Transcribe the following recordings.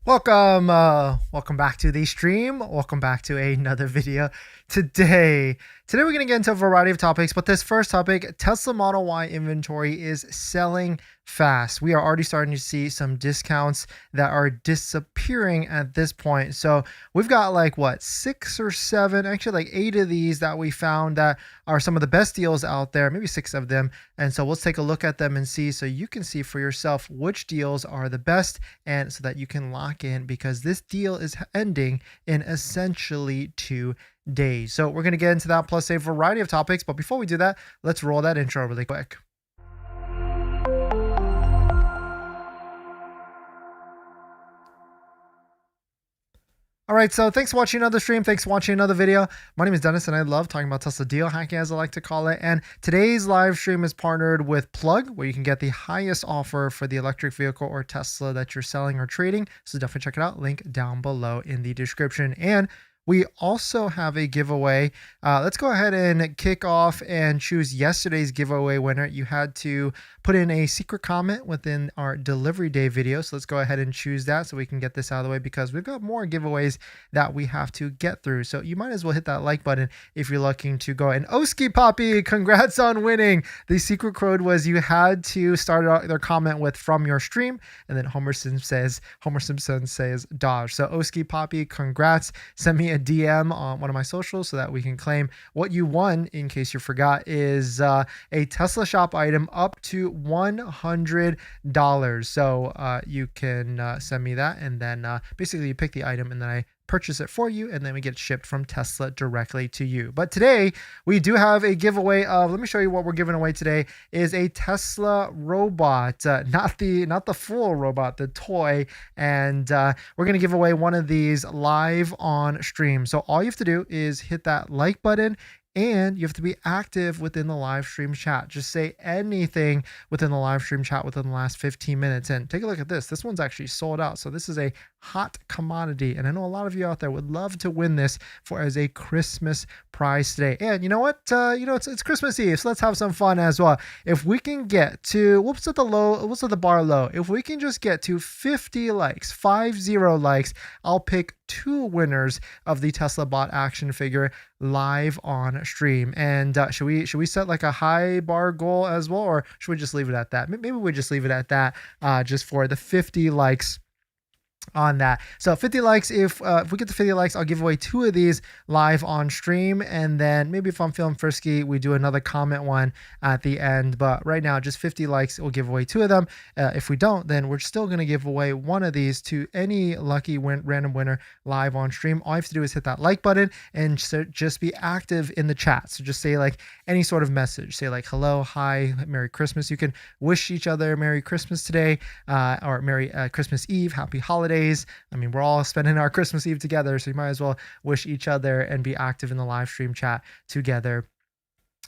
Welcome back to the stream. Welcome back to another video. Today we're going to get into a variety of topics, but this first topic, Tesla Model Y inventory is selling fast. We are already starting to see some discounts that are disappearing at this point. So we've got like 6 or 7, actually like 8 of these that we found that are some of the best deals out there, maybe 6 of them. And so let's take a look at them and see, so you can see for yourself which deals are the best, and so that you can lock in, because this deal is ending in essentially 2 days. So we're going to get into that plus a variety of topics. But before we do that, let's roll that intro really quick. All right, so thanks for watching another stream. Thanks for watching another video. My name is Dennis, and I love talking about Tesla deal hacking, as I like to call it. And today's live stream is partnered with Plug, where you can get the highest offer for the electric vehicle or Tesla that you're selling or trading. So definitely check it out. Link down below in the description. And we also have a giveaway. Let's go ahead and kick off and choose yesterday's giveaway winner. You had to put in a secret comment within our delivery day video. So let's go ahead and choose that so we can get this out of the way, because we've got more giveaways that we have to get through. So you might as well hit that like button if you're looking to go. And Oski Poppy, congrats on winning. The secret code was you had to start out their comment with "from your stream," and then Homer Simpson says Dodge. So Oski Poppy, congrats. Send me a DM on one of my socials so that we can claim what you won. In case you forgot, is a Tesla shop item up to $100. So you can send me that, and then basically you pick the item, and then I purchase it for you, and then we get shipped from Tesla directly to you. But today we do have a giveaway of, let me show you what we're giving away today, is a Tesla robot, not the full robot, the toy. And we're going to give away one of these live on stream. So all you have to do is hit that like button, and you have to be active within the live stream chat. Just say anything within the live stream chat within the last 15 minutes. And take a look at this. This one's actually sold out. So this is a hot commodity. And I know a lot of you out there would love to win this as a Christmas prize today. And you know what? It's Christmas Eve. So let's have some fun as well. If we can get to, what's at the bar low? If we can just get to 50 likes, 50 likes, I'll pick 2 winners of the Tesla bot action figure live on stream. And should we set like a high bar goal as well, or should we just leave it at that? Maybe we just leave it at that, just for the 50 likes on that. So 50 likes, if we get to 50 likes, I'll give away 2 of these live on stream. And then maybe if I'm feeling frisky, we do another comment one at the end. But right now, just 50 likes, we'll give away 2 of them. If we don't, then we're still going to give away one of these to any lucky random winner live on stream. All you have to do is hit that like button and just be active in the chat. So just say like any sort of message, say like hello, hi, Merry Christmas. You can wish each other Merry Christmas today, or Merry Christmas Eve, Happy Holidays. I mean, we're all spending our Christmas Eve together, so you might as well wish each other and be active in the live stream chat together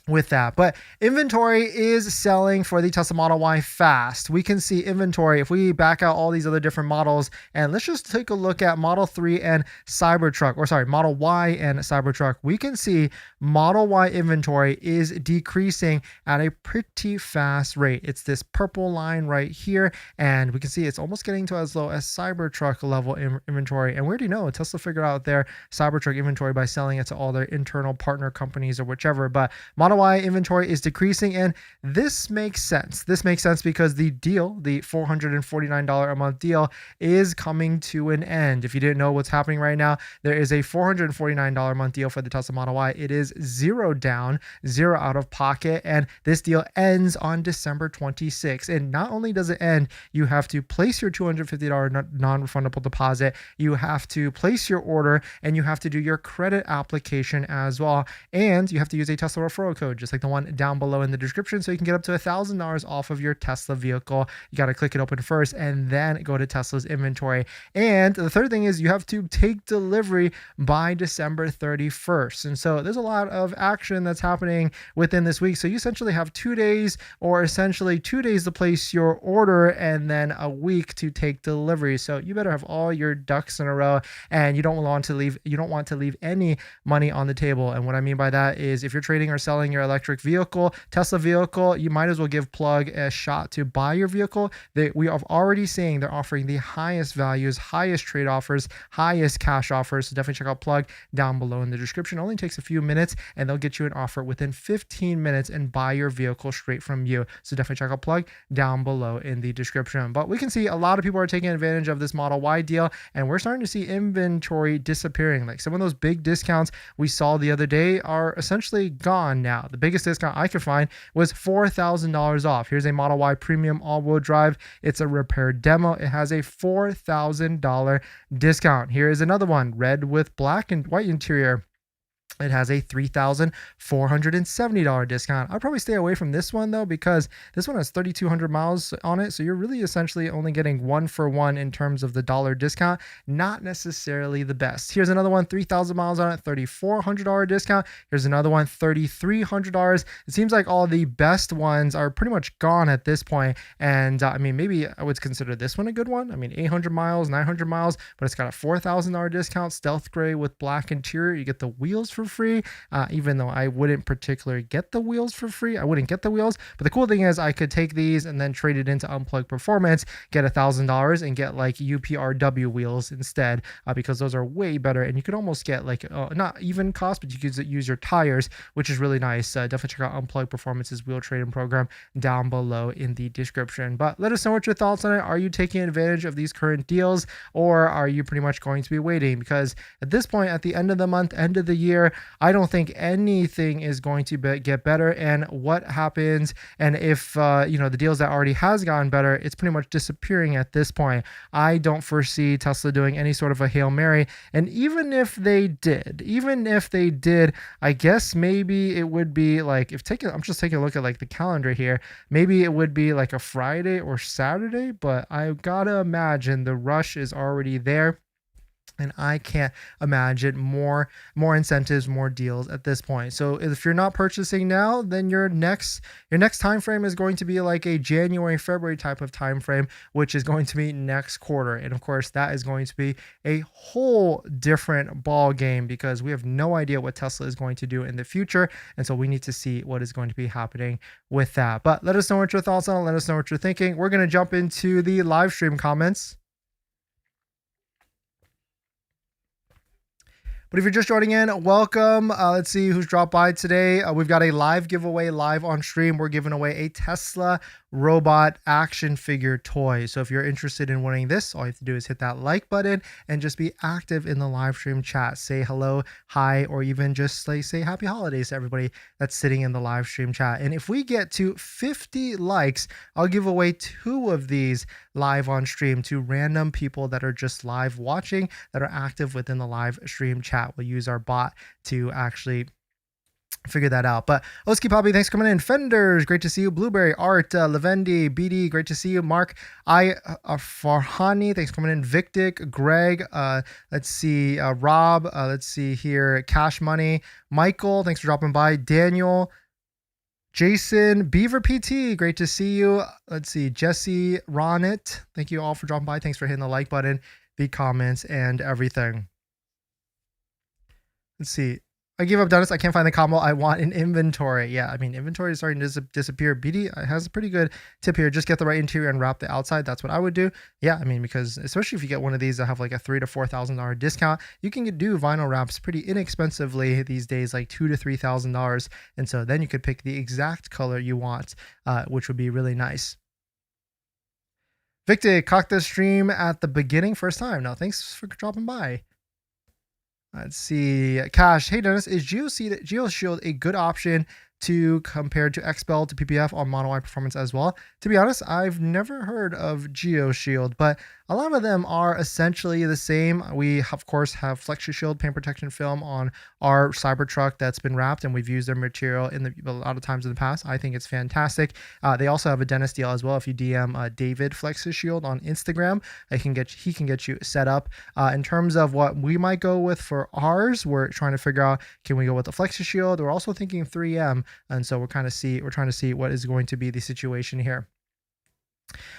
with that. But inventory is selling for the Tesla Model Y fast. We can see inventory if we back out all these other different models, and let's just take a look at Model 3 and Cybertruck, or sorry, Model Y and Cybertruck. We can see Model Y inventory is decreasing at a pretty fast rate. It's this purple line right here, and we can see it's almost getting to as low as Cybertruck level inventory. And we already know Tesla figured out their Cybertruck inventory by selling it to all their internal partner companies or whichever. But Model Y inventory is decreasing, and this makes sense. This makes sense because the deal, the $449 a month deal, is coming to an end. If you didn't know what's happening right now, there is a $449 a month deal for the Tesla Model Y. It is 0 down, 0 out of pocket, and this deal ends on December 26th. And not only does it end, you have to place your $250 non-refundable deposit, you have to place your order, and you have to do your credit application as well. And you have to use a Tesla referral code, just like the one down below in the description, so you can get up to $1,000 off of your Tesla vehicle. You got to click it open first and then go to Tesla's inventory. And the third thing is you have to take delivery by December 31st. And so there's a lot of action that's happening within this week. So you essentially have 2 days, or essentially 2 days to place your order, and then a week to take delivery. So you better have all your ducks in a row, and you don't want to leave any money on the table. And what I mean by that is, if you're trading or selling selling your electric vehicle, Tesla vehicle, you might as well give Plug a shot to buy your vehicle. We are already seeing they're offering the highest values, highest trade offers, highest cash offers. So definitely check out Plug down below in the description. It only takes a few minutes and they'll get you an offer within 15 minutes and buy your vehicle straight from you. So definitely check out Plug down below in the description. But we can see a lot of people are taking advantage of this Model Y deal, and we're starting to see inventory disappearing. Like some of those big discounts we saw the other day are essentially gone now. The biggest discount I could find was $4,000 off. Here's a Model Y Premium all-wheel drive. It's a repair demo. It has a $4,000 discount. Here is another one, red with black and white interior. It has a $3,470 discount. I'd probably stay away from this one though, because this one has 3,200 miles on it. So you're really essentially only getting 1-for-1 in terms of the dollar discount. Not necessarily the best. Here's another one, 3,000 miles on it, $3,400 discount. Here's another one, $3,300. It seems like all the best ones are pretty much gone at this point. And I mean, maybe I would consider this one a good one. I mean, 800 miles, 900 miles, but it's got a $4,000 discount, stealth gray with black interior. You get the wheels for free, even though I wouldn't particularly get the wheels for free. I wouldn't get the wheels, but the cool thing is I could take these and then trade it into Unplugged Performance, get $1,000 and get like UPRW wheels instead, because those are way better. And you could almost get like not even cost, but you could use your tires, which is really nice. Definitely check out Unplugged Performance's wheel trading program down below in the description. But let us know what your thoughts on it. Are you taking advantage of these current deals, or are you pretty much going to be waiting? Because at this point, at the end of the month, end of the year, I don't think anything is going to get better. And what happens, and if the deals that already has gotten better, it's pretty much disappearing at this point. I don't foresee Tesla doing any sort of a Hail Mary. And even if they did, I guess maybe it would be like, I'm just taking a look at like the calendar here, maybe it would be like a Friday or Saturday, but I gotta imagine the rush is already there. And I can't imagine more incentives, more deals at this point. So if you're not purchasing now, then your next time frame is going to be like a January, February type of time frame, which is going to be next quarter. And of course, that is going to be a whole different ball game, because we have no idea what Tesla is going to do in the future. And so we need to see what is going to be happening with that. But let us know what your thoughts are. Let us know what you're thinking. We're going to jump into the live stream comments. But if you're just joining in, welcome. Let's see who's dropped by today. We've got a live giveaway live on stream. We're giving away a Tesla robot action figure toy. So if you're interested in winning this, all you have to do is hit that like button and just be active in the live stream chat. Say hello, hi, or even just like say happy holidays to everybody that's sitting in the live stream chat. And if we get to 50 likes, I'll give away 2 of these live on stream to random people that are just live watching, that are active within the live stream chat. We'll use our bot to actually figure that out. But let's keep popping. Thanks for coming in. Fenders, great to see you. Blueberry, Art, Lavendi, BD, great to see you. Mark, Farhani, thanks for coming in. Victic, Greg, let's see, Rob, let's see here, Cash Money, Michael, thanks for dropping by. Daniel, Jason, Beaver PT, great to see you. Let's see, Jesse, Ronit, thank you all for dropping by. Thanks for hitting the like button, the comments, and everything. Let's see. I gave up, Dennis. I can't find the combo I want in inventory. Yeah, I mean, inventory is starting to disappear. BD has a pretty good tip here. Just get the right interior and wrap the outside. That's what I would do. Yeah, I mean, because especially if you get one of these that have like a $3,000 to $4,000 discount, you can do vinyl wraps pretty inexpensively these days, like $2,000 to $3,000. And so then you could pick the exact color you want, which would be really nice. Victor, caught the stream at the beginning, first time. No, thanks for dropping by. Let's see. Cash. Hey, Dennis, is GeoShield a good option to compare to XPEL to PPF on Model Y performance as well? To be honest, I've never heard of GeoShield, but a lot of them are essentially the same. We, of course, have FlexiShield paint protection film on our Cybertruck that's been wrapped, and we've used their material a lot of times in the past. I think it's fantastic. They also have a dentist deal as well. If you DM David FlexiShield on Instagram, he can get you set up. In terms of what we might go with for ours, we're trying to figure out, can we go with the FlexiShield? We're also thinking 3M, and so we're trying to see what is going to be the situation here.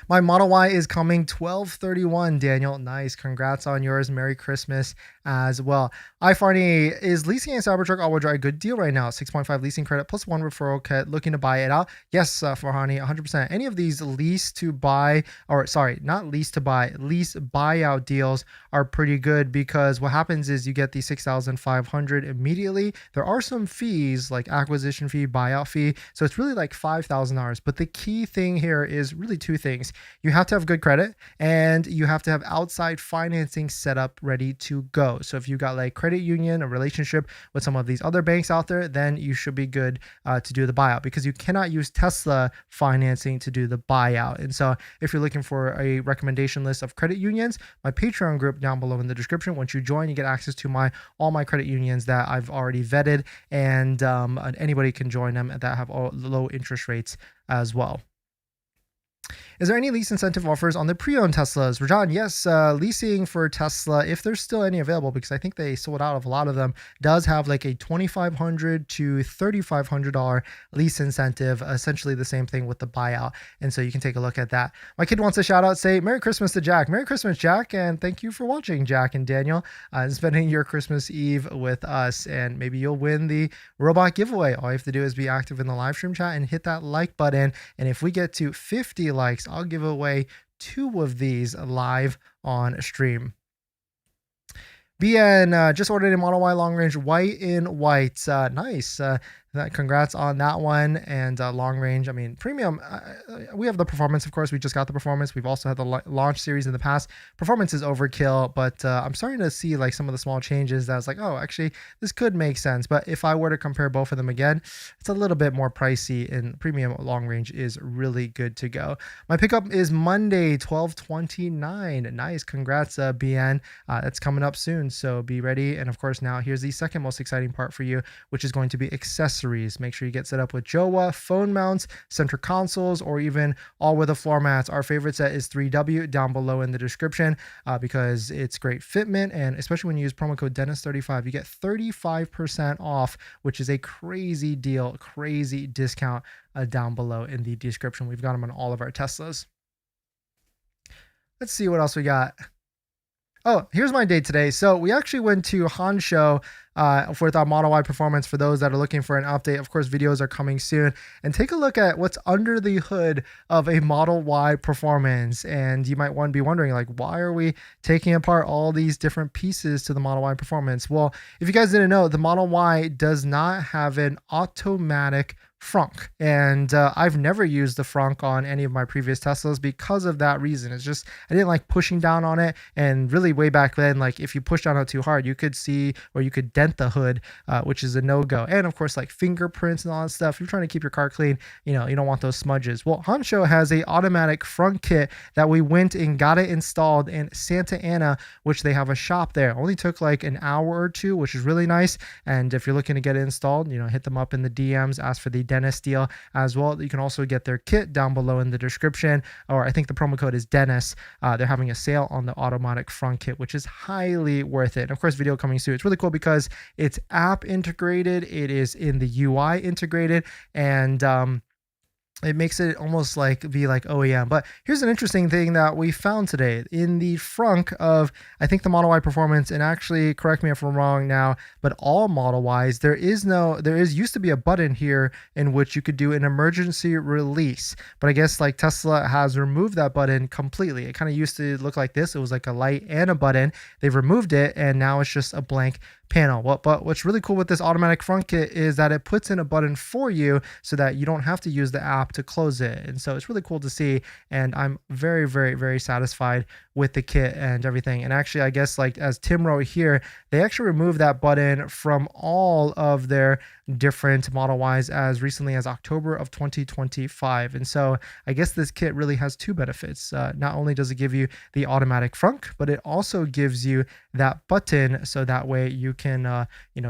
My Model Y is coming 12/31, Daniel. Nice. Congrats on yours. Merry Christmas as well. iFarney, is leasing a Cybertruck all-wheel drive a good deal right now? 6.5 leasing credit plus 1 referral kit. Looking to buy it out? Yes, Farhani, 100%. Any of these lease to buy, or sorry, not lease to buy, lease buyout deals are pretty good, because what happens is you get the 6,500 immediately. There are some fees like acquisition fee, buyout fee. So it's really like $5,000. But the key thing here is really two things. You have to have good credit, and you have to have outside financing set up ready to go. So if you got like credit union, a relationship with some of these other banks out there, then you should be good to do the buyout, because you cannot use Tesla financing to do the buyout. And so if you're looking for a recommendation list of credit unions, my Patreon group down below in the description. Once you join, you get access to all my credit unions that I've already vetted, and anybody can join them that have all low interest rates as well. Is there any lease incentive offers on the pre-owned Teslas? Rajan, yes, leasing for Tesla, if there's still any available, because I think they sold out of a lot of them, does have like a $2,500 to $3,500 lease incentive, essentially the same thing with the buyout. And so you can take a look at that. My kid wants a shout out, say Merry Christmas to Jack. Merry Christmas, Jack, and thank you for watching, Jack and Daniel, and spending your Christmas Eve with us. And maybe you'll win the robot giveaway. All you have to do is be active in the live stream chat and hit that like button. And if we get to 50 likes, I'll give away 2 of these live on stream. BN just ordered a Model Y long range white in white. Nice. Congrats on that one. And long range, I mean, premium, we have the performance, of course. We just got the performance. We've also had the launch series in the past. Performance is overkill, but I'm starting to see like some of the small changes that I was like, oh, actually, this could make sense. But if I were to compare both of them again, it's a little bit more pricey, and premium long range is really good to go. My pickup is Monday, 12/29. Nice. Congrats, BN. That's coming up soon, so be ready. And of course, now here's the second most exciting part for you, which is going to be accessories. Make sure you get set up with Jowa, phone mounts, center consoles, or even all-weather floor mats. Our favorite set is 3W down below in the description, because it's great fitment, and especially when you use promo code Dennis35, you get 35% off, which is a crazy deal, crazy discount down below in the description. We've got them on all of our Teslas. Let's see what else we got. Oh, here's my day today. So we actually went to Hansho with our Model Y performance. For those that are looking for an update, of course, videos are coming soon. And take a look at what's under the hood of a Model Y performance. And you might be wondering, like, why are we taking apart all these different pieces to the Model Y performance? Well, if you guys didn't know, the Model Y does not have an automatic frunk, and I've never used the frunk on any of my previous Teslas because of that reason. It's just I didn't like pushing down on it, and really way back then, like if you push down on it too hard, you could see, or you could dent the hood, which is a no-go. And of course, like fingerprints and all that stuff. If you're trying to keep your car clean, you know, you don't want those smudges. Well, Hansho has a automatic frunk kit that we went and got it installed in Santa Ana, which they have a shop there. Only took like an hour or 2, which is really nice. And if you're looking to get it installed, you know, hit them up in the DMs, ask for the Dennis deal as well. You can also get their kit down below in the description, or I think the promo code is Dennis. They're having a sale on the automatic front kit, which is highly worth it. And of course, video coming soon. It's really cool because it's app integrated, it is in the UI integrated, and it makes it almost like be like OEM. But here's an interesting thing that we found today in the frunk of, I think, the Model Y performance, and actually correct me if I'm wrong now, but all Model Ys, there used to be a button here in which you could do an emergency release, but I guess like Tesla has removed that button completely. It kind of used to look like this. It was like a light and a button. They've removed it, and now it's just a blank panel. But what's really cool with this automatic front kit is that it puts in a button for you so that you don't have to use the app to close it. And so it's really cool to see, and I'm very, very, very satisfied with the kit and everything. And actually, I guess like as Tim wrote here, they actually removed that button from all of their different Model Ys as recently as October of 2025. And so I guess this kit really has 2 benefits. Not only does it give you the automatic frunk, but it also gives you that button, so that way you can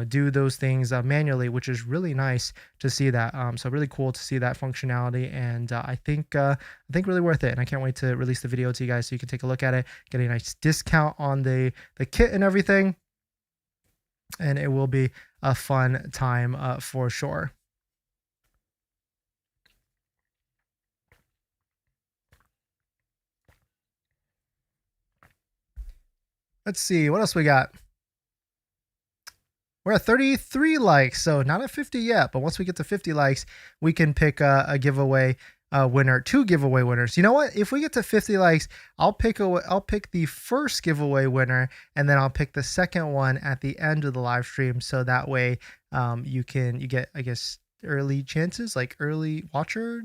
do those things manually, which is really nice to see that. So really cool to see that functionality, and I think really worth it. And I can't wait to release the video to you guys so you can take a look at it, get a nice discount on the kit and everything, and it will be a fun time for sure. Let's see what else we got. We're at 33 likes, so not at 50 yet, but once we get to 50 likes, we can pick a giveaway winner, 2 giveaway winners. You know what? If we get to 50 likes, I'll pick the first giveaway winner, and then I'll pick the second one at the end of the live stream, so that way you get, I guess, early chances, like early watcher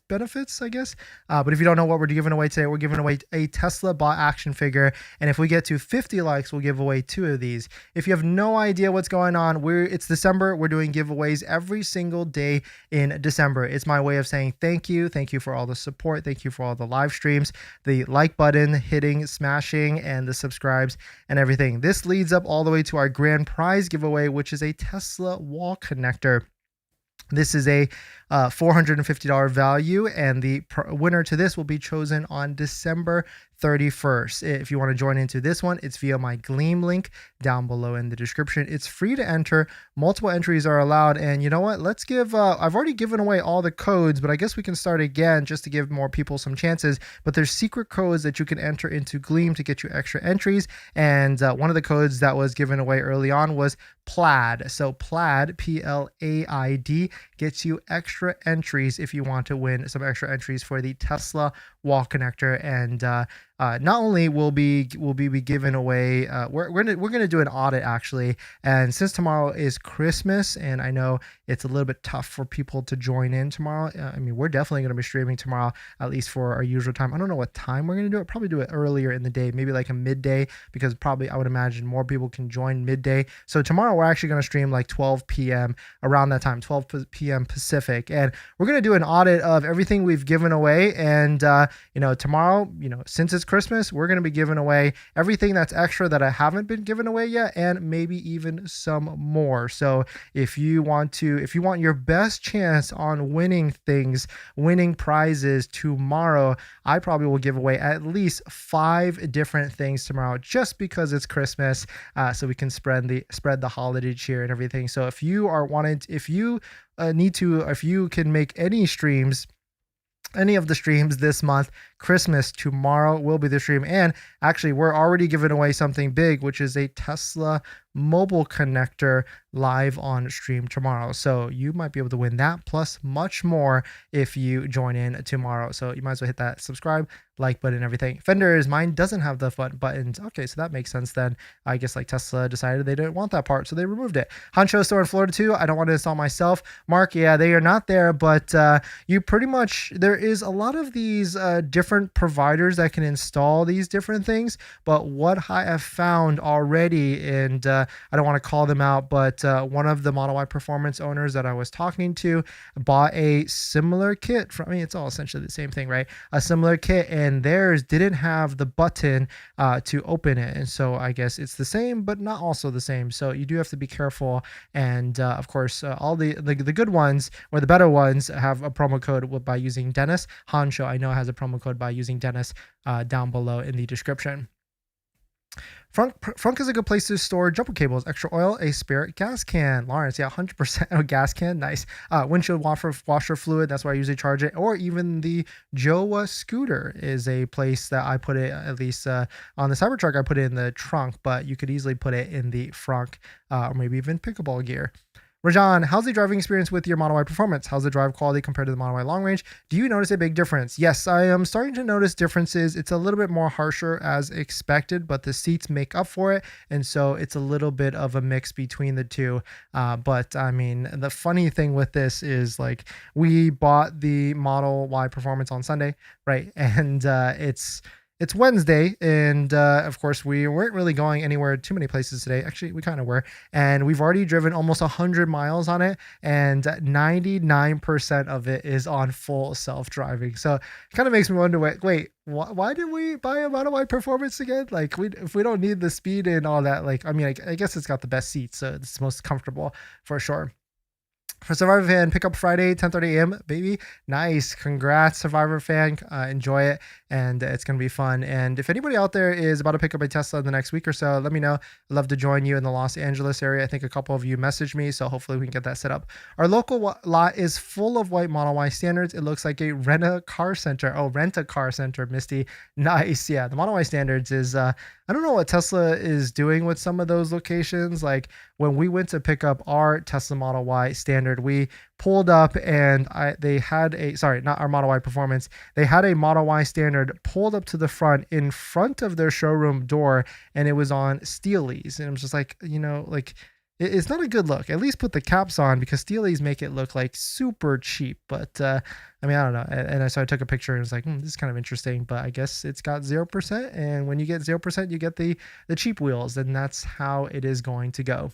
benefits, I guess. But if you don't know what we're giving away today, we're giving away a Tesla bot action figure, and if we get to 50 likes, we'll give away 2 of these. If you have no idea what's going on, it's December. We're doing giveaways every single day in December. It's my way of saying thank you for all the support, thank you for all the live streams, the like button hitting, smashing, and the subscribes and everything. This leads up all the way to our grand prize giveaway, which is a Tesla wall connector. This is a $450 value, and the winner to this will be chosen on December 31st. If you want to join into this one, it's via my Gleam link down below in the description. It's free to enter. Multiple entries are allowed. And you know what? Let's give, I've already given away all the codes, but I guess we can start again just to give more people some chances. But there's secret codes that you can enter into Gleam to get you extra entries. And one of the codes that was given away early on was Plaid. So Plaid, Plaid, gets you extra entries if you want to win some extra entries for the Tesla wall connector. And not only will be given away, we're gonna do an audit actually. And since tomorrow is Christmas, and I know it's a little bit tough for people to join in tomorrow. I mean, we're definitely gonna be streaming tomorrow, at least for our usual time. I don't know what time we're gonna do it. Probably do it earlier in the day, maybe like a midday, because probably I would imagine more people can join midday. So tomorrow we're actually gonna stream like 12 p.m. around that time, 12 p.m. Pacific, and we're gonna do an audit of everything we've given away. And you know, tomorrow, you know, since it's Christmas, we're going to be giving away everything that's extra that I haven't been given away yet, and maybe even some more. So if you want your best chance on winning prizes tomorrow, I probably will give away at least 5 different things tomorrow, just because it's Christmas, so we can spread the holiday cheer and everything. So if you can make any of the streams this month, Christmas, tomorrow will be the stream. And actually, we're already giving away something big, which is a Tesla mobile connector live on stream tomorrow. So you might be able to win that plus much more if you join in tomorrow. So you might as well hit that subscribe, like button, and everything. Fenders, mine doesn't have the buttons. Okay, so that makes sense then. I guess like Tesla decided they didn't want that part, so they removed it. Honcho store in Florida too. I don't want to install myself. Mark, yeah, they are not there, but you pretty much, there is a lot of these different providers that can install these different things. But what I have found already, and I don't want to call them out, but one of the Model Y Performance owners that I was talking to bought a similar kit from, I mean, it's all essentially the same thing, right? A similar kit, and theirs didn't have the button to open it. And so I guess it's the same, but not also the same. So you do have to be careful. And of course, all the good ones, or the better ones, have a promo code by using Dennis. Honcho, I know, has a promo code by using Dennis down below in the description. Frunk is a good place to store jumper cables, extra oil, a spare gas can. Lawrence, yeah, 100% a gas can. Nice. Windshield washer fluid, that's where I usually charge it. Or even the Joa scooter is a place that I put it, at least on the Cybertruck, I put it in the trunk, but you could easily put it in the front, or maybe even pickleball gear. Rajan, how's the driving experience with your Model Y Performance? How's the drive quality compared to the Model Y Long Range? Do you notice a big difference? Yes, I am starting to notice differences. It's a little bit more harsher as expected, but the seats make up for it. And so it's a little bit of a mix between the two. But I mean, the funny thing with this is, like, we bought the Model Y Performance on Sunday, right? And it's Wednesday, and of course, we weren't really going anywhere too many places today. Actually, we kind of were. And we've already driven almost 100 miles on it, and 99% of it is on full self-driving. So it kind of makes me wonder, wait, why did we buy a Model Y Performance again? Like, if we don't need the speed and all that, like, I mean, I guess it's got the best seats, so it's most comfortable for sure. For Survivor Fan, pick up Friday, 10:30 a.m., baby. Nice. Congrats, Survivor Fan. Enjoy it, and it's going to be fun. And if anybody out there is about to pick up a Tesla in the next week or so, let me know. I'd love to join you in the Los Angeles area. I think a couple of you messaged me, so hopefully we can get that set up. Our local lot is full of white Model Y standards. It looks like a rent-a-car center. Oh, rent-a-car center, Misty. Nice. Yeah, the Model Y standards is, I I don't know what Tesla is doing with some of those locations. Like when we went to pick up our Tesla Model Y Standard, we pulled up and they had a, sorry, not our Model Y Performance. They had a Model Y Standard pulled up to the front in front of their showroom door, and it was on Steelies. And it was just like, like, it's not a good look. At least put the caps on, because Steelies make it look like super cheap. But I mean, I don't know. And so I took a picture and was like, this is kind of interesting. But I guess it's got 0%. And when you get 0%, you get the cheap wheels. And that's how it is going to go.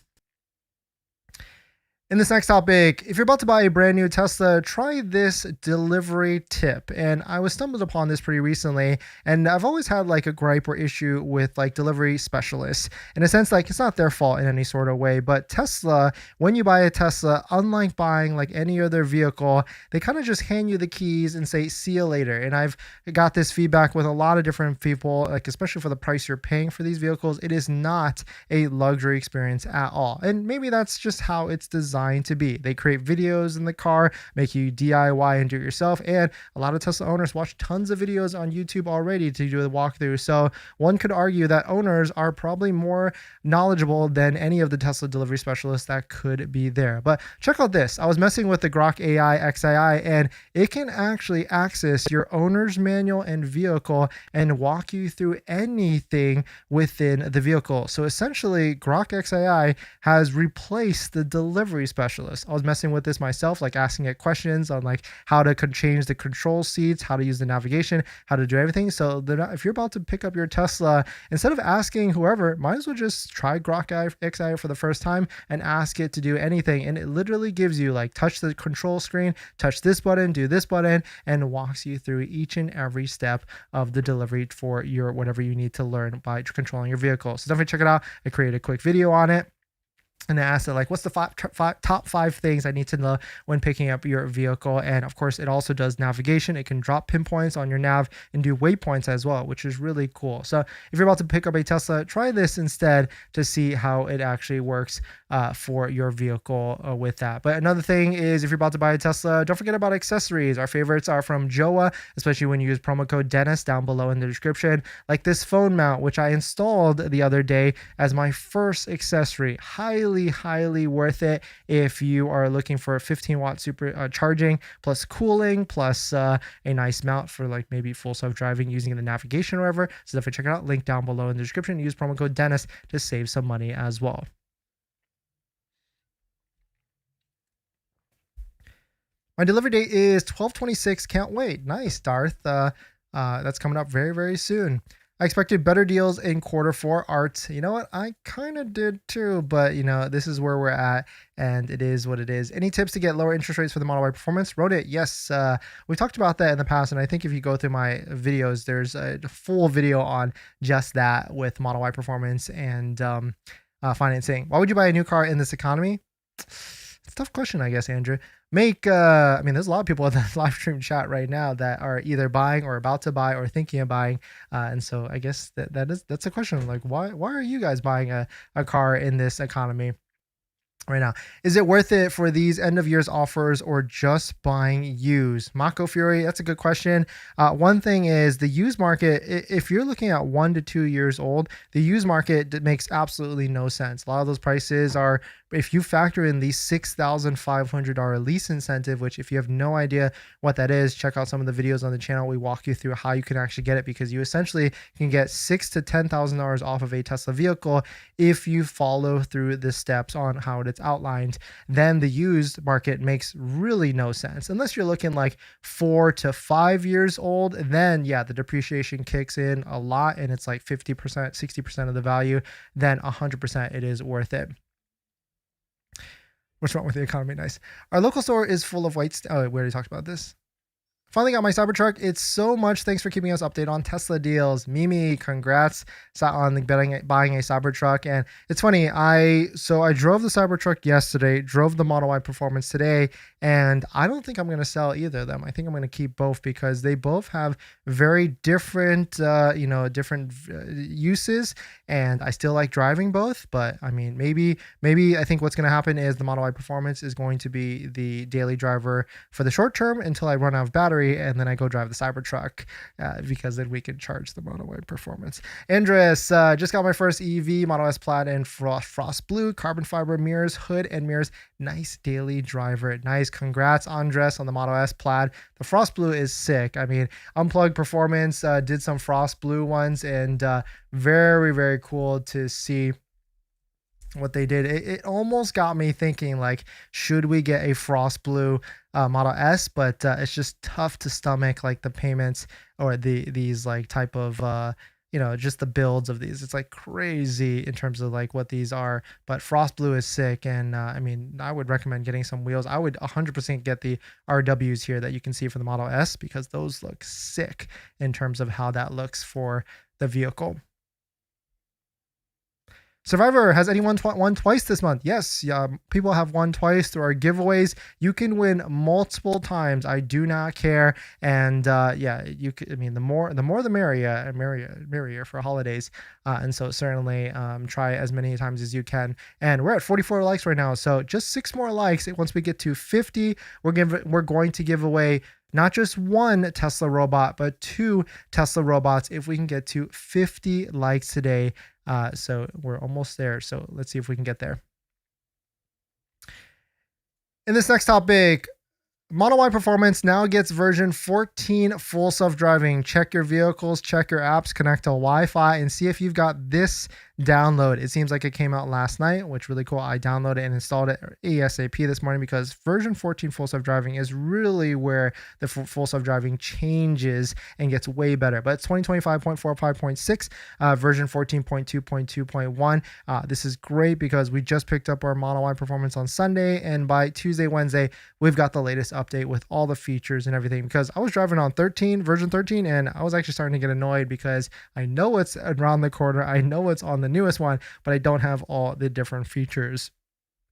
In this next topic, if you're about to buy a brand new Tesla, try this delivery tip. And I was stumbled upon this pretty recently, and I've always had like a gripe or issue with like delivery specialists. In a sense, like it's not their fault in any sort of way, but Tesla, when you buy a Tesla, unlike buying like any other vehicle, they kind of just hand you the keys and say, see you later. And I've got this feedback with a lot of different people, like especially for the price you're paying for these vehicles, it is not a luxury experience at all. And maybe that's just how it's designed to be. They create videos in the car, make you DIY and do it yourself. And a lot of Tesla owners watch tons of videos on YouTube already to do the walkthrough. So one could argue that owners are probably more knowledgeable than any of the Tesla delivery specialists that could be there. But check out this. I was messing with the Grok AI XAI, and it can actually access your owner's manual and vehicle and walk you through anything within the vehicle. So essentially, Grok XAI has replaced the delivery specialist. I was messing with this myself, like asking it questions on like how to change the control seats, how to use the navigation, how to do everything. So if you're about to pick up your Tesla, instead of asking whoever, might as well just try Grok XAI for the first time and ask it to do anything. And it literally gives you like touch the control screen, touch this button, do this button, and walks you through each and every step of the delivery for your whatever you need to learn by controlling your vehicle. So definitely check it out. I created a quick video on it. And I asked it, like, what's the top five things I need to know when picking up your vehicle? And of course, it also does navigation. It can drop pinpoints on your nav and do waypoints as well, which is really cool. So if you're about to pick up a Tesla, try this instead to see how it actually works for your vehicle with that. But another thing is, if you're about to buy a Tesla, don't forget about accessories. Our favorites are from Joa, especially when you use promo code Dennis down below in the description, like this phone mount, which I installed the other day as my first accessory. Highly worth it if you are looking for a 15-watt super charging plus cooling plus a nice mount for like maybe full self-driving using the navigation or whatever. So definitely check it out. Link down below in the description. Use promo code Dennis to save some money as well. My delivery date is 12/26. Can't wait. Nice, Darth. That's coming up very soon. I expected better deals in Q4 art. You know what? I kind of did too, but this is where we're at, and it is what it is. Any tips to get lower interest rates for the Model Y Performance? Wrote it. Yes. We talked about that in the past, and I think if you go through my videos, there's a full video on just that with Model Y Performance and financing. Why would you buy a new car in this economy? It's a tough question, I guess, Andrew. I mean, there's a lot of people in the live stream chat right now that are either buying or about to buy or thinking of buying. And so I guess that's a question. Like, why are you guys buying a car in this economy right now? Is it worth it for these end of year's offers or just buying used? Mako Fury, that's a good question. One thing is the used market, if you're looking at 1 to 2 years old, the used market makes absolutely no sense. A lot of those prices are, if you factor in the $6,500 lease incentive, which if you have no idea what that is, check out some of the videos on the channel. We walk you through how you can actually get it, because you essentially can get $6,000 to $10,000 off of a Tesla vehicle if you follow through the steps on how it's outlined. Then the used market makes really no sense unless you're looking like 4 to 5 years old. Then yeah, the depreciation kicks in a lot, and it's like 50%, 60% of the value. Then 100% it is worth it. What's wrong with the economy? Nice. Our local store is full of white. Oh, we already talked about this. Finally got my Cybertruck. It's so much. Thanks for keeping us updated on Tesla deals. Mimi, congrats on buying a Cybertruck. And it's funny. I drove the Cybertruck yesterday, drove the Model Y Performance today, And I don't think I'm going to sell either of them. I think I'm going to keep both because they both have very different, different uses. And I still like driving both. But I mean, maybe I think what's going to happen is the Model Y Performance is going to be the daily driver for the short term until I run out of battery, and then I go drive the Cybertruck because then we can charge the Model Y Performance. Andres, just got my first EV, Model S Plaid and Frost Blue, carbon fiber mirrors, hood and mirrors. Nice daily driver. Nice. Congrats, Andres, on the Model S Plaid. The Frost Blue is sick. I mean, Unplugged Performance did some Frost Blue ones, and very, very cool to see what they did. It almost got me thinking, like, should we get a Frost Blue Model S? But it's just tough to stomach, like, the payments or these like type of just the builds of these. It's like crazy in terms of like what these are. But Frost Blue is sick, and I mean, I would recommend getting some wheels. I would 100% get the RWs here that you can see for the Model S, because those look sick in terms of how that looks for the vehicle. Survivor, has anyone won twice this month? Yes, people have won twice through our giveaways. You can win multiple times. I do not care. And you could, I mean, the more the merrier for holidays. And so certainly try as many times as you can. And we're at 44 likes right now, so just 6 more likes. Once we get to 50, we're going to give away not just 1 Tesla robot, but 2 Tesla robots if we can get to 50 likes today. So we're almost there. So let's see if we can get there. In this next topic, Model Y Performance now gets version 14 full self-driving. Check your vehicles, check your apps, connect to Wi-Fi, and see if you've got this download. It seems like it came out last night, which is really cool. I downloaded and installed it ASAP this morning, because version 14 full self-driving is really where the full self-driving changes and gets way better. But it's 2025.45.6, version 14.2.2.1. This is great because we just picked up our Model Y Performance on Sunday, and by Tuesday, Wednesday, we've got the latest update with all the features and everything. Because I was driving on version 13, and I was actually starting to get annoyed because I know it's around the corner. I know it's on the newest one, but I don't have all the different features.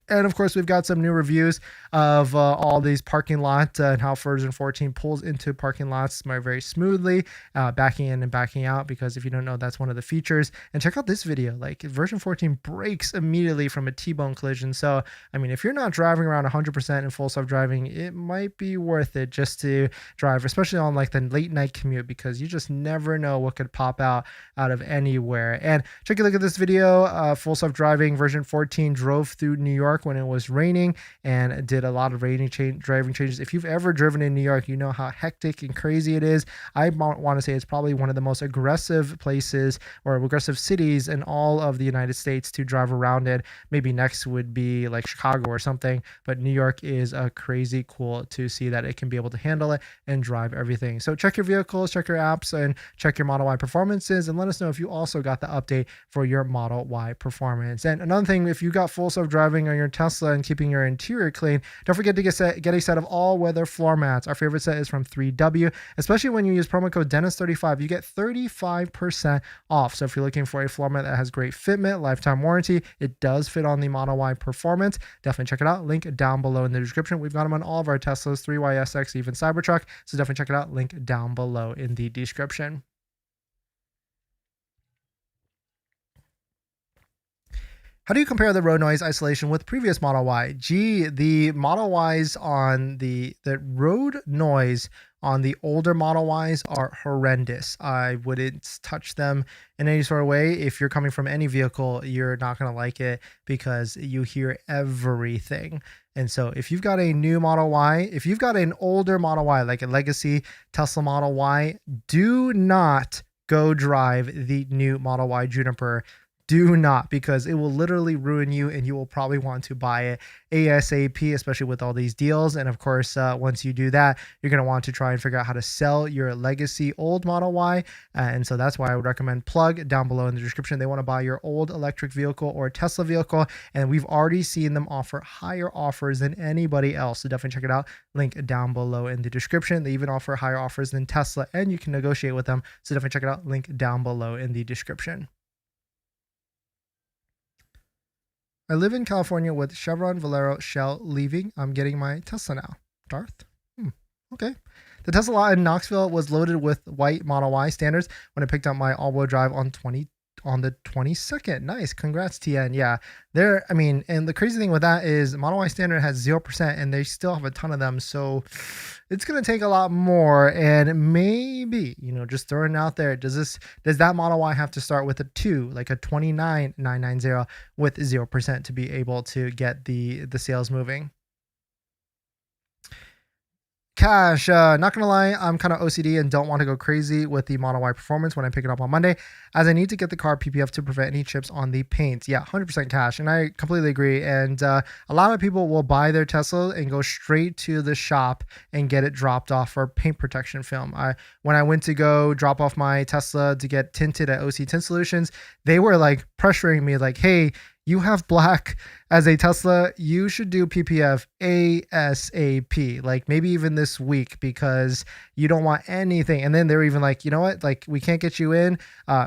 And of course, we've got some new reviews of all these parking lots and how version 14 pulls into parking lots very smoothly, backing in and backing out, because if you don't know, that's one of the features. And check out this video. Like, version 14 brakes immediately from a T-bone collision. So, I mean, if you're not driving around 100% in full self-driving, it might be worth it just to drive, especially on like the late night commute, because you just never know what could pop out of anywhere. And take a look at this video. Full self-driving version 14 drove through New York when it was raining and did a lot of driving changes. If you've ever driven in New York, you know how hectic and crazy it is. I want to say it's probably one of the most aggressive places or aggressive cities in all of the United States to drive around it. Maybe next would be like Chicago or something, but New York is crazy cool to see that it can be able to handle it and drive everything. So check your vehicles, check your apps, and check your Model Y Performances, and let us know if you also got the update for your Model Y Performance. And another thing, if you got full self-driving on your Tesla and keeping your interior clean, don't forget to get a set of all-weather floor mats. Our favorite set is from 3W. Especially when you use promo code Dennis35, you get 35% off. So if you're looking for a floor mat that has great fitment, lifetime warranty, it does fit on the Model Y Performance. Definitely check it out. Link down below in the description. We've got them on all of our Teslas, 3YSX, even Cybertruck. So definitely check it out. Link down below in the description. How do you compare the road noise isolation with previous Model Y? Gee, the Model Ys on the road noise on the older Model Ys are horrendous. I wouldn't touch them in any sort of way. If you're coming from any vehicle, you're not going to like it because you hear everything. And so if you've got a new Model Y, if you've got an older Model Y, like a legacy Tesla Model Y, do not go drive the new Model Y Juniper. Do not, because it will literally ruin you, and you will probably want to buy it ASAP, especially with all these deals. And of course, once you do that, you're going to want to try and figure out how to sell your legacy old Model Y. And so that's why I would recommend Plug down below in the description. They want to buy your old electric vehicle or Tesla vehicle, and we've already seen them offer higher offers than anybody else. So definitely check it out. Link down below in the description. They even offer higher offers than Tesla, and you can negotiate with them. So definitely check it out. Link down below in the description. I live in California with Chevron, Valero, Shell leaving. I'm getting my Tesla now. Darth? Okay. The Tesla lot in Knoxville was loaded with white Model Y standards when I picked up my all-wheel drive on the 22nd. Nice. Congrats, TN. Yeah. And the crazy thing with that is Model Y standard has 0% and they still have a ton of them. So it's going to take a lot more. And maybe, just throwing it out there, does that Model Y have to start with a 2, like a 29990 with 0% to be able to get the sales moving? Cash, not gonna lie, I'm kind of OCD and don't want to go crazy with the Model Y performance when I pick it up on Monday, as I need to get the car PPF to prevent any chips on the paint. Yeah, 100% cash, and I completely agree. And a lot of people will buy their Tesla and go straight to the shop and get it dropped off for paint protection film. When I went to go drop off my Tesla to get tinted at OC Tint Solutions, they were like pressuring me, like, "Hey, you have black as a Tesla, you should do PPF ASAP, like maybe even this week, because you don't want anything." And then they were even like, "You know what? Like, we can't get you in.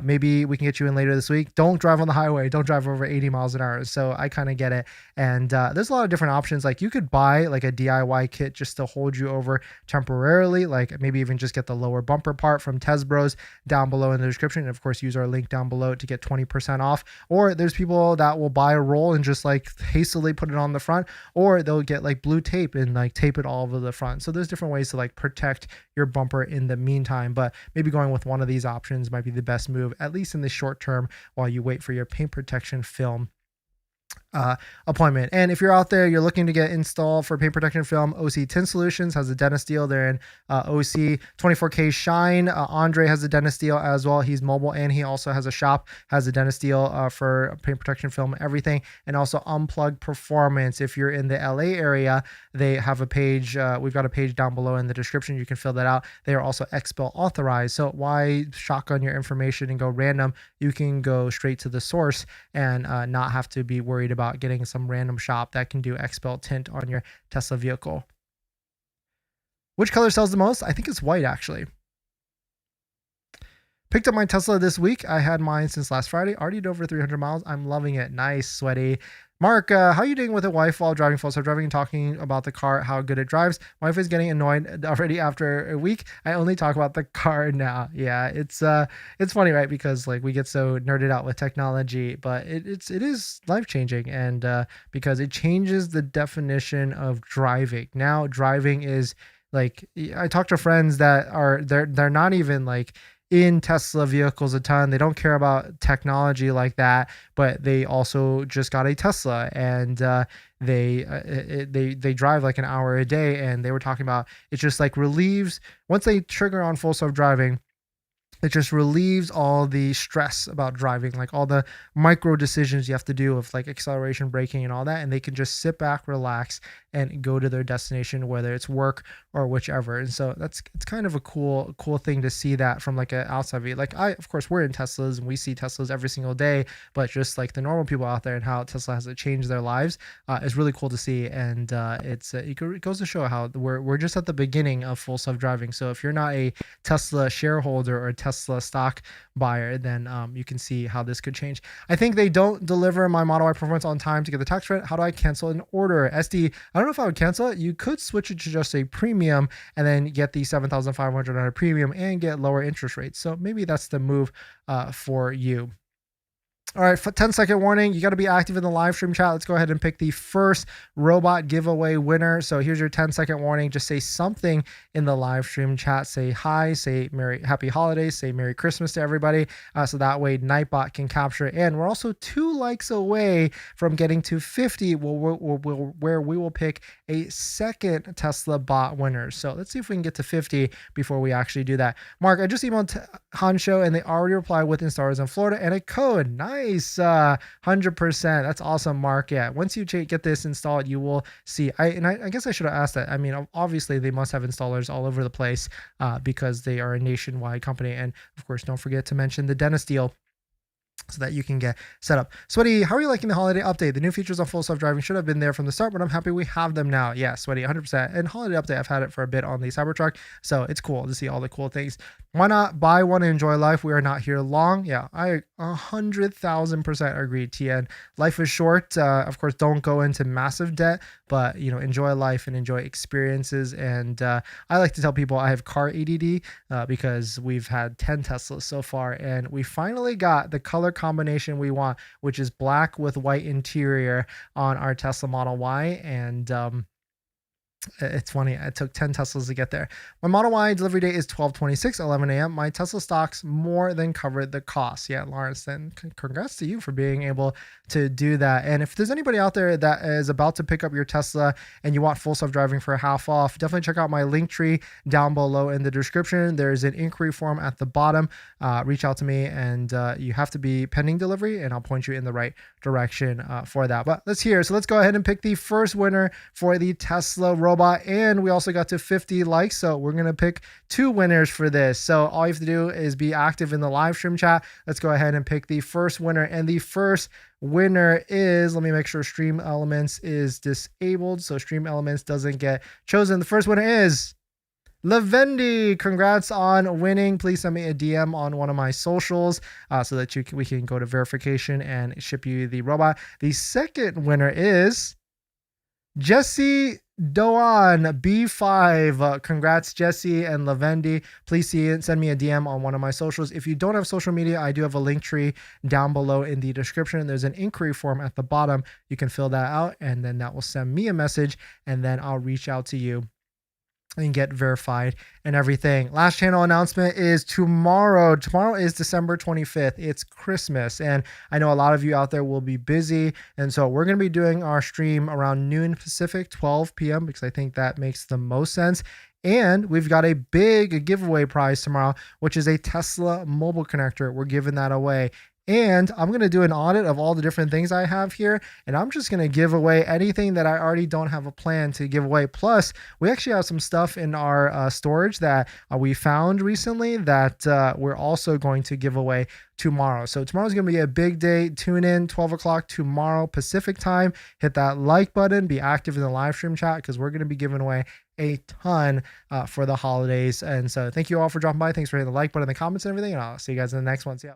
Maybe we can get you in later this week. Don't drive on the highway. Don't drive over 80 miles an hour." So I kind of get it. And there's a lot of different options. Like, you could buy like a DIY kit just to hold you over temporarily. Like, maybe even just get the lower bumper part from Tesbros down below in the description. And of course, use our link down below to get 20% off. Or there's people that will buy a roll and just like hastily put it on the front, or they'll get like blue tape and like tape it all over the front. So there's different ways to like protect your bumper in the meantime, but maybe going with one of these options might be the best move, at least in the short term, while you wait for your paint protection film appointment. And if you're out there, you're looking to get installed for paint protection film, OC Tint Solutions has a dentist deal. They're in OC 24K Shine. Andre has a dentist deal as well. He's mobile and he also has a shop, has a dentist deal for paint protection film, everything. And also Unplugged Performance. If you're in the LA area, they have a page. We've got a page down below in the description. You can fill that out. They are also XBEL authorized. So why shotgun your information and go random? You can go straight to the source and not have to be worried about getting some random shop that can do XBEL tint on your Tesla vehicle. Which color sells the most? I think it's white, actually. Picked up my Tesla this week. I had mine since last Friday. Already did over 300 miles. I'm loving it. Nice, Sweaty. Mark, how are you doing with a wife while driving full self-driving and talking about the car, how good it drives? My wife is getting annoyed already after a week. I only talk about the car now. Yeah, it's funny, right? Because like we get so nerded out with technology, but it is life-changing, and because it changes the definition of driving. Now driving is like, I talk to friends that are they're not even like in Tesla vehicles a ton. They don't care about technology like that, but they also just got a Tesla, and they drive like an hour a day. And they were talking about it just like relieves, once they trigger on full self-driving, it just relieves all the stress about driving, like all the micro decisions you have to do of like acceleration, braking, and all that. And they can just sit back, relax, and go to their destination, whether it's work or whichever. And so it's kind of a cool thing to see that from like an outside view. Like of course, we're in Teslas and we see Teslas every single day, but just like the normal people out there and how Tesla has changed their lives is really cool to see. And it goes to show how we're just at the beginning of full self-driving. So if you're not a Tesla shareholder or a Tesla stock buyer, then you can see how this could change. I think they don't deliver my Model Y performance on time to get the tax credit. How do I cancel an order? SD, I don't know if I would cancel it. You could switch it to just a premium and then get the $7,500 premium and get lower interest rates. So maybe that's the move for you. All right, 10-second warning. You got to be active in the live stream chat. Let's go ahead and pick the first robot giveaway winner. So here's your 10-second warning. Just say something in the live stream chat. Say hi, say happy holidays, say Merry Christmas to everybody. So that way Nightbot can capture it. And we're also 2 likes away from getting to 50, where we will pick a second Tesla bot winner. So let's see if we can get to 50 before we actually do that. Mark, I just emailed Hansho and they already replied with installers in Florida and a code. Nice. 100%. That's awesome, Mark. Yeah, once you get this installed, you will see. I guess I should have asked that. I mean, obviously they must have installers all over the place because they are a nationwide company. And of course, don't forget to mention the dentist deal so that you can get set up. Sweaty, how are you liking the holiday update? The new features on full self-driving should have been there from the start, but I'm happy we have them now. Yeah, Sweaty, 100%. And holiday update, I've had it for a bit on the Cybertruck, so it's cool to see all the cool things. Why not buy one and enjoy life? We are not here long. Yeah, I 100,000% agree, TN. Life is short. Of course, don't go into massive debt, but enjoy life and enjoy experiences. And I like to tell people I have car ADD because we've had 10 Teslas so far, and we finally got the color combination we want, which is black with white interior on our Tesla Model Y. And it's funny, it took 10 Teslas to get there. My Model Y delivery date is 12/26, 11 a.m. My Tesla stocks more than covered the cost. Yeah, Lawrence, then congrats to you for being able to do that. And if there's anybody out there that is about to pick up your Tesla and you want full self-driving for half off, definitely check out my link tree down below in the description. There's an inquiry form at the bottom. Reach out to me, and you have to be pending delivery, and I'll point you in the right direction for that. But let's go ahead and pick the first winner for the Tesla robot. And we also got to 50 likes, so we're gonna pick 2 winners for this. So all you have to do is be active in the live stream chat. Let's go ahead and pick the first winner, and the first winner is, let me make sure Stream Elements is disabled so Stream Elements doesn't get chosen. The first winner is Lavendi. Congrats on winning. Please send me a DM on one of my socials so that we can go to verification and ship you the robot. The second winner is Jesse Doan B5. Congrats, Jesse and Lavendi. Please send me a DM on one of my socials. If you don't have social media, I do have a link tree down below in the description. There's an inquiry form at the bottom. You can fill that out, and then that will send me a message, and then I'll reach out to you and get verified and everything. Last channel announcement is tomorrow. Tomorrow is December 25th. It's Christmas, and I know a lot of you out there will be busy, and so we're going to be doing our stream around noon Pacific, 12 p.m. because I think that makes the most sense. And we've got a big giveaway prize tomorrow, which is a Tesla mobile connector. We're giving that away. And I'm going to do an audit of all the different things I have here, and I'm just going to give away anything that I already don't have a plan to give away. Plus, we actually have some stuff in our storage that we found recently that we're also going to give away tomorrow. So tomorrow's going to be a big day. Tune in 12 o'clock tomorrow Pacific time. Hit that like button. Be active in the live stream chat because we're going to be giving away a ton for the holidays. And so thank you all for dropping by. Thanks for hitting the like button in the comments and everything. And I'll see you guys in the next one. See ya.